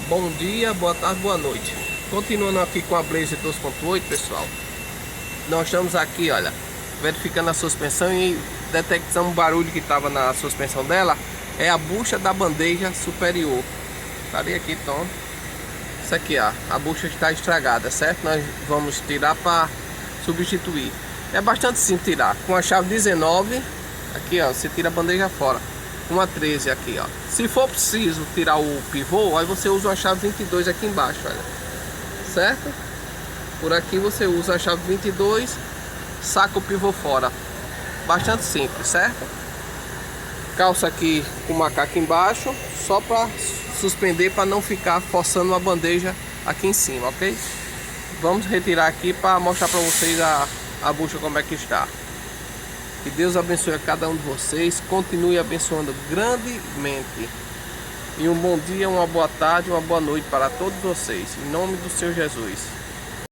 Bom dia, boa tarde, boa noite. Continuando aqui com a Blazer 2.8, pessoal. Nós estamos aqui, olha, verificando a suspensão e detectamos um barulho que estava na suspensão dela. É a bucha da bandeja superior. Estaria aqui, então. Isso aqui, ó, a bucha está estragada, certo? Nós vamos tirar para substituir. É bastante simples tirar. Com a chave 19, aqui, ó, você tira a bandeja fora. Uma 13 aqui, ó. Se for preciso tirar o pivô, aí você usa a chave 22 aqui embaixo, olha. Certo? Por aqui você usa a chave 22, saca o pivô fora. Bastante simples, certo? Calça aqui com macaco embaixo, só para suspender, para não ficar forçando a bandeja aqui em cima, ok? Vamos retirar aqui para mostrar para vocês a bucha como é que está. Que Deus abençoe a cada um de vocês, continue abençoando grandemente. E um bom dia, uma boa tarde, uma boa noite para todos vocês, em nome do Senhor Jesus.